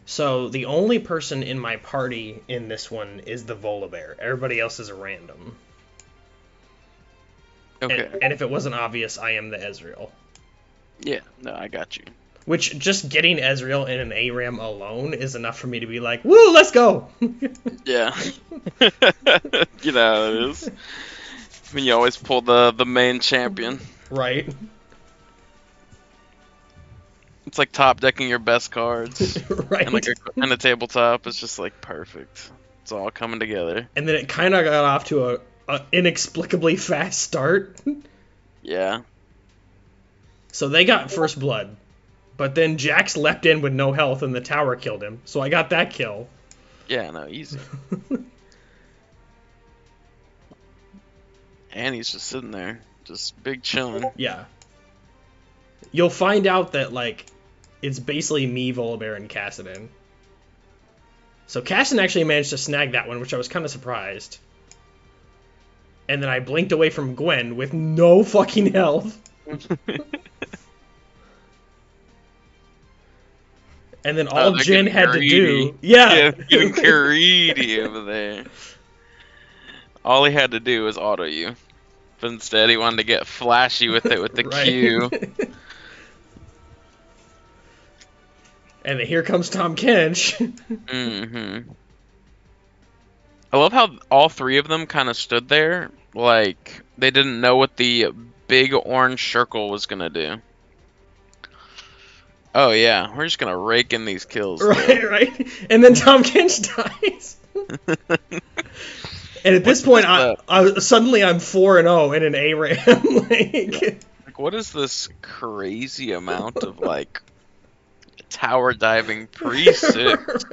So the only person in my party in this one is the Volibear. Everybody else is a random. Okay. And if it wasn't obvious, I am the Ezreal. Yeah, no, I got you. Which, just getting Ezreal in an ARAM alone is enough for me to be like, woo, let's go! Yeah. You know how it is. When you always pull the main champion. Right. It's like top decking your best cards. Right. And like a tabletop, it's just like perfect. It's all coming together. And then it kind of got off to a inexplicably fast start. Yeah. So they got first blood. But then Jax leapt in with no health and the tower killed him. So I got that kill. Yeah, no, easy. And he's just sitting there, just big chilling. Yeah. You'll find out that, like, it's basically me, Volibear, and Kassadin. So Kassadin actually managed to snag that one, which I was kind of surprised. And then I blinked away from Gwen with no fucking health. And then all Jin had to do... Yeah! Getting greedy over there. All he had to do was auto you. But instead he wanted to get flashy with it with the Q. And then here comes Tahm Kench. Mm-hmm. I love how all three of them kind of stood there, like they didn't know what the big orange circle was gonna do. Oh yeah, we're just gonna rake in these kills. Right. And then Tahm Kench dies. And at this point, suddenly I'm 4-0 in an ARAM. Like, what is this crazy amount of like tower diving pre-6?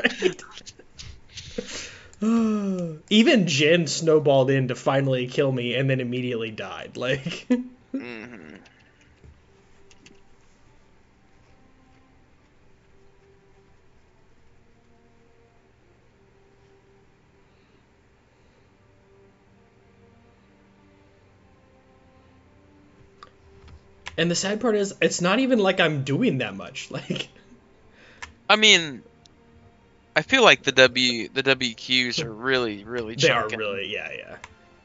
Right. Even Jin snowballed in to finally kill me and then immediately died. Like. Mm-hmm. And the sad part is, it's not even like I'm doing that much. Like. I mean, I feel like the WQs are really chunking. They are really, yeah.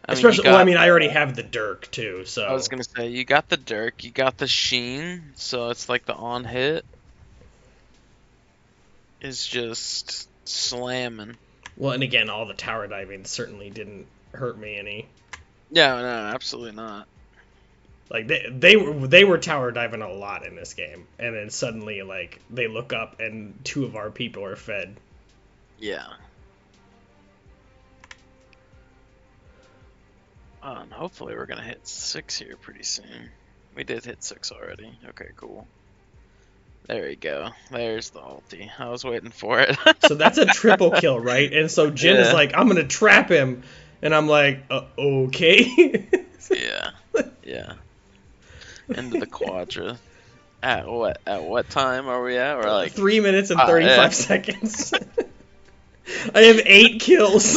I Especially, mean, well, I mean, I already have the Dirk too, so. I was gonna say, you got the Dirk, you got the Sheen, so it's like the on hit is just slamming. Well, and again, all the tower diving certainly didn't hurt me any. Yeah, no, absolutely not. Like they were tower diving a lot in this game, and then suddenly like they look up and two of our people are fed. Yeah. And hopefully we're gonna hit 6 here pretty soon. We did hit 6 already. Okay, cool. There we go. There's the ulti. I was waiting for it. So that's a triple kill, right? And so Jin is like, I'm gonna trap him, and I'm like, okay. Yeah. Into the quadra. At what time are we at? We're like 3 minutes and 35 seconds. I have 8 kills.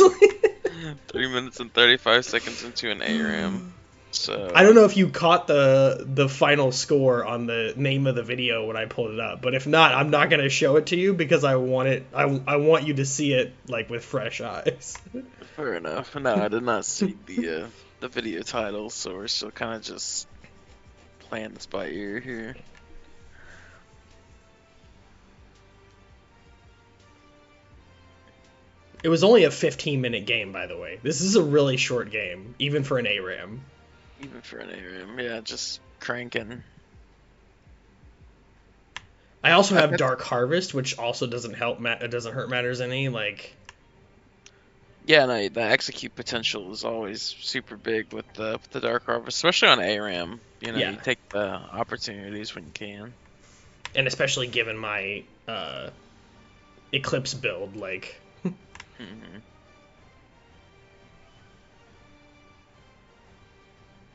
3 minutes and 35 seconds into an ARAM. So I don't know if you caught the final score on the name of the video when I pulled it up, but if not, I'm not gonna show it to you because I want it. I want you to see it like with fresh eyes. Fair enough. No, I did not see the video title, so we're still kind of just playing this by ear here. It was only a 15-minute game, by the way. This is a really short game, even for an ARAM. Even for an ARAM, yeah, just cranking. I also have Dark Harvest, which also doesn't help. It doesn't hurt matters any. Like. Yeah, no, the execute potential is always super big with the Dark Harvest, especially on ARAM. You know, you take the opportunities when you can. And especially given my Eclipse build, like. Mm-hmm.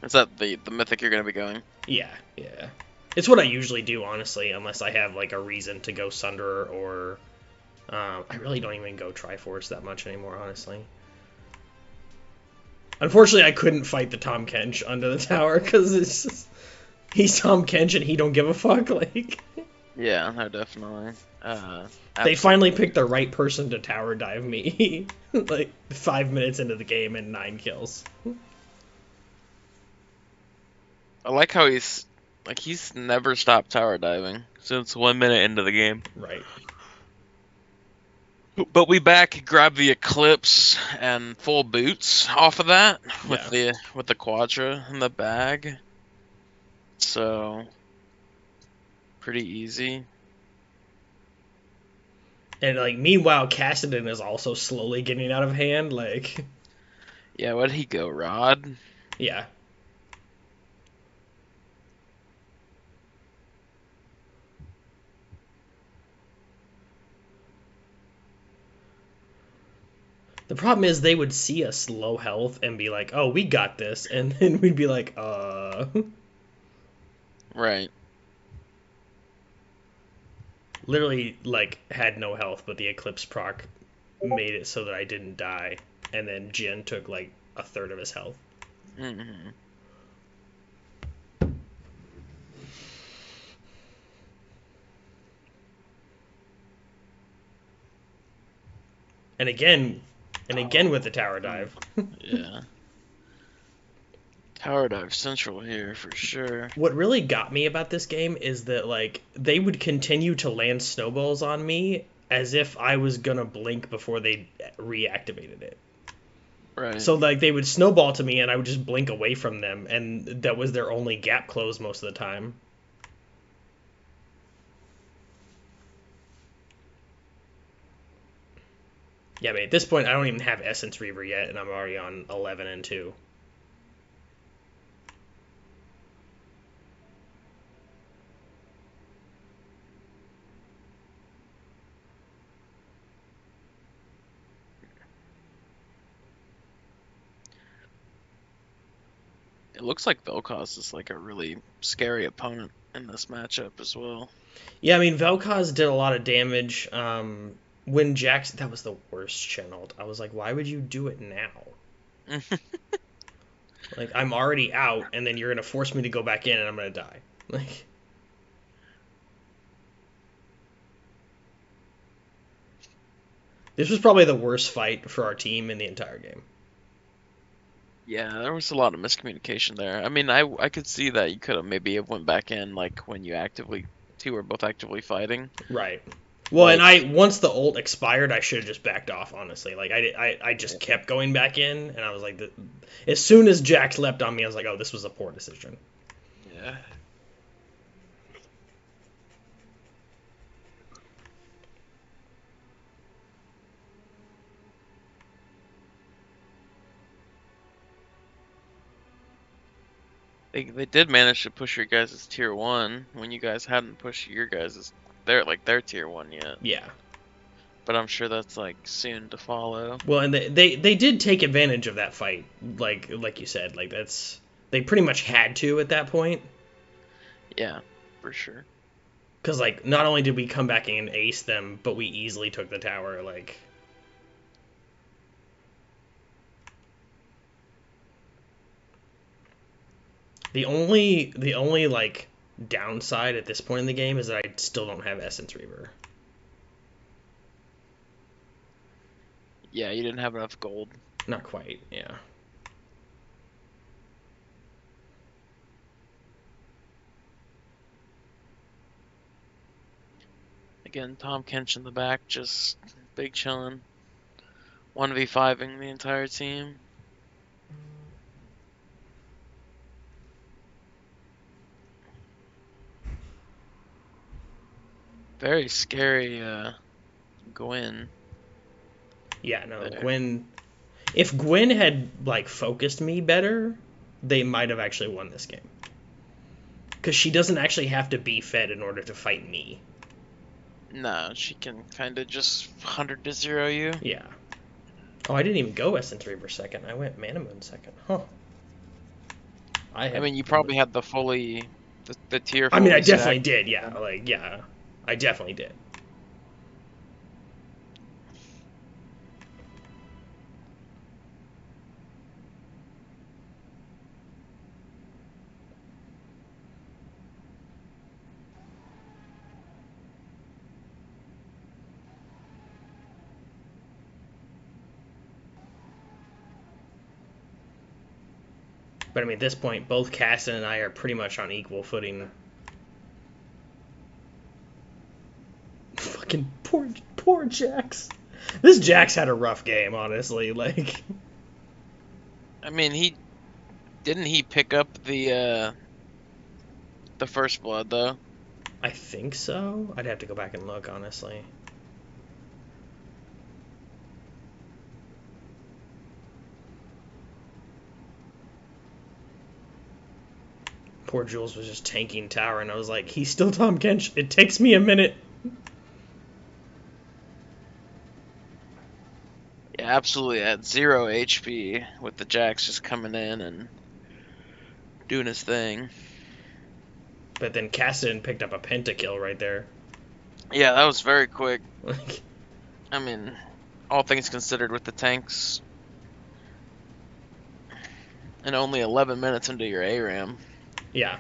Is that the mythic you're gonna be going? Yeah. It's what I usually do, honestly, unless I have like a reason to go Sunder or. I really don't even go Triforce that much anymore, honestly. Unfortunately, I couldn't fight the Tahm Kench under the tower because he's Tahm Kench and he don't give a fuck. Like. Yeah, no, definitely. They finally Absolutely. picked the right person to tower dive me, like 5 minutes into the game and 9 kills. I like how he's never stopped tower diving since 1 minute into the game. Right. But we back grab the Eclipse and full boots off of that Yeah. with the Quadra in the bag. So pretty easy. And like meanwhile, Cassidon is also slowly getting out of hand. Like, Yeah, where'd he go, Rod? yeah. The problem is they would see us low health and be like, "Oh, we got this," and then we'd be like, Right. literally like had no health, but the Eclipse proc made it so that I didn't die, and then Jin took like a third of his health. Hmm. And again with the tower Mm, dive. yeah. Tower dive central here for sure. What really got me about this game is that like they would continue to land snowballs on me as if I was gonna blink before they reactivated it. Right. So like they would snowball to me and I would just blink away from them, and that was their only gap close most of the time. Yeah, I mean at this point I don't even have Essence Reaver yet, and I'm already on 11 and 2. It looks like Vel'Koz is like a really scary opponent in this matchup as well. Yeah, I mean Vel'Koz did a lot of damage. When Jax, that was the worst channeled. I was like, why would you do it now? Like I'm already out, and then you're gonna force me to go back in, and I'm gonna die. Like this was probably the worst fight for our team in the entire game. Yeah, there was a lot of miscommunication there. I mean, I could see that you could have maybe have went back in like when you actively two were both actively fighting. Right. Well, and Like, I once the ult expired, I should have just backed off. Honestly, like I just kept going back in, and I was like, as soon as Jax leapt on me, I was like, oh, this was a poor decision. yeah. They did manage to push your guys' tier one when you guys hadn't pushed your guys' their tier one yet. Yeah. But I'm sure that's like soon to follow. Well, and they did take advantage of that fight, like you said, like that's they pretty much had to at that point, Yeah, for sure. because like not only did we come back and ace them, but we easily took the tower. Like the only like downside at this point in the game is that I still don't have Essence Reaver. Yeah, you didn't have enough gold. Not quite, yeah. Again, Tom Kench in the back, just big chillin'. 1v5ing the entire team. Very scary, Gwen Yeah, no, there. Gwen. If Gwen had like focused me better, they might have actually won this game. Because she doesn't actually have to be fed in order to fight me. No, she can kind of just 100 to 0 you. Yeah. Oh, I didn't even go Essence Reaver second. I went Mana Moon second. Huh. I I had. mean, you probably had the tier I mean, I fully definitely stacked. did. Yeah. Like, yeah. I definitely did. But I mean, at this point, both Caston and I are pretty much on equal footing. Fucking poor Jax. This Jax had a rough game, honestly. Like, I mean, he pick up the first blood though. I think so. I'd have to go back and look, honestly. Poor Jules was just tanking tower, and I was like, he's still Tom Kench. It takes me a minute. Yeah, absolutely at 0 HP with the Jax just coming in and doing his thing. But then Caston picked up a pentakill right there. Yeah, that was very quick. Like, I mean, all things considered with the tanks. And only 11 minutes into your ARAM. yeah.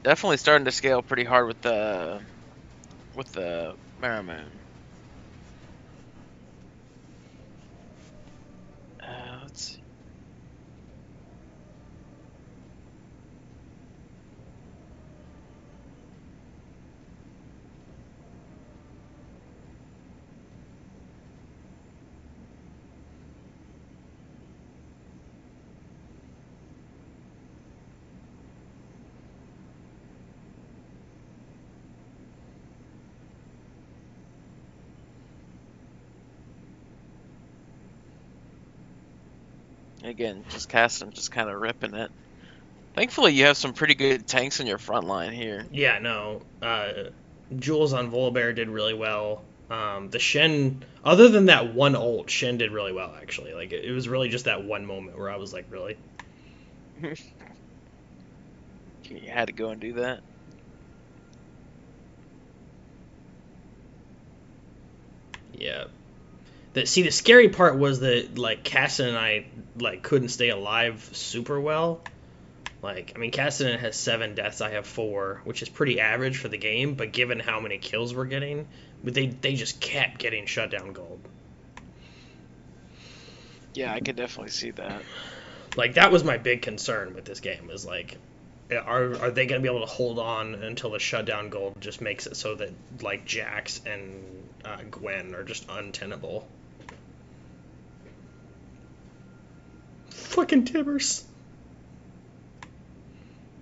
Definitely starting to scale pretty hard with the Merriman. Let's see. Again, just casting, just kind of ripping it. Thankfully, you have some pretty good tanks in your front line here. Yeah, no. Jules on Volibear did really well. The Shen, other than that one ult, Shen did really well, actually. Like, it was really just that one moment where I was like, really? You had to go and do that. Yeah. The scary part was that, like, Caston and I, like, couldn't stay alive super well. Like, I mean, Caston has 7 deaths, I have 4, which is pretty average for the game, but given how many kills we're getting, they just kept getting shutdown gold. Yeah, I could definitely see that. Like, that was my big concern with this game, is, like, are they going to be able to hold on until the shutdown gold just makes it so that, like, Jax and Gwen are just untenable. Fucking Tibbers.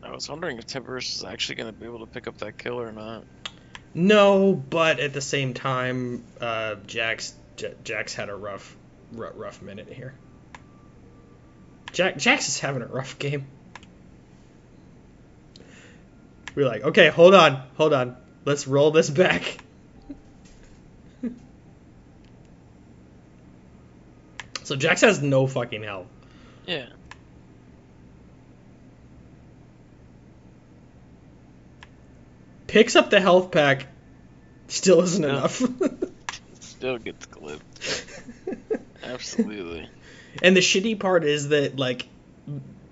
I was wondering if Tibbers is actually going to be able to pick up that kill or not. No, but at the same time, Jax had a rough minute here. Jax is having a rough game. We're like, okay, hold on. Let's roll this back. So Jax has no fucking health. Yeah. Picks up the health pack, still isn't enough. Still gets clipped. Absolutely. And the shitty part is that, like,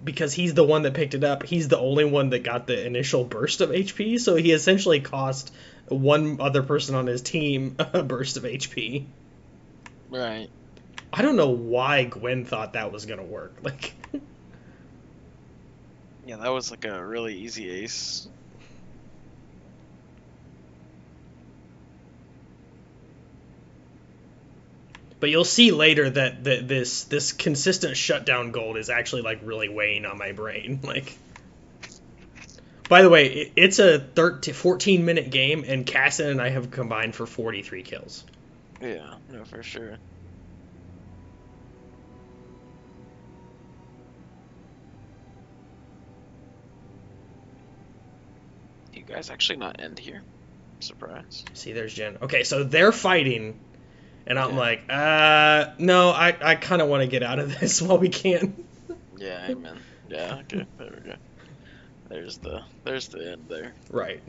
because he's the one that picked it up, he's the only one that got the initial burst of HP, so he essentially cost one other person on his team a burst of HP. Right. I don't know why Gwen thought that was gonna work. Like, yeah, that was like a really easy ace. but you'll see later that this consistent shutdown gold is actually, like, really weighing on my brain. Like, by the way, it's a 14-minute game, and Casson and I have combined for 43 kills. Yeah, no, for sure. Do you guys actually not end here? I'm surprised. See, there's Jen. Okay, so they're fighting, and I'm Yeah. like, no, I kind of want to get out of this while we can. Yeah, amen. Yeah, okay, there we go. There's the end there. Right.